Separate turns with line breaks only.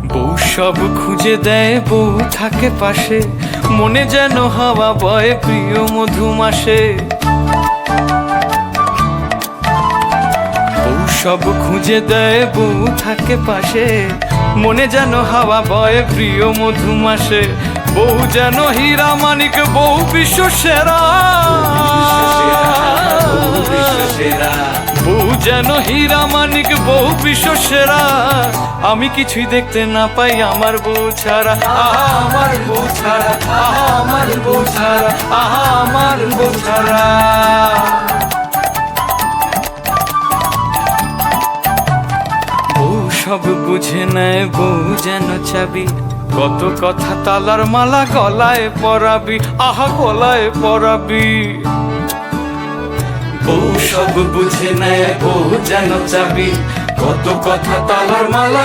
বউ সব খুঁজে দেয়, বউ থাকে পাশে, মনে যেন হাওয়া বয় প্রিয় মধুমাসে। বউ সব খুঁজে দেয়, বউ থাকে পাশে, মনে যেন হাওয়া বয় প্রিয় মধুমাসে। বউ যেন হীরা মানিক, বউ বিশ্ব সেরা। বউ যেন হীরা মানিক, বউ বিশ্ব সেরা। আমি কিছুই দেখতে না পাই আমার বউ ছাড়া। আহা আমার বউ ছাড়া, আহা আমার বউ ছাড়া, আহা আমার বউ ছাড়া। বউ সব বুঝে নেয়, বউ যেন চাবি, কত কথা তালার মালা গলায় পরাবি, আহা গলায় পরাবি। বউ সব বুঝে নেয়, বউ যেন চাবি, কত কথা তালার মালা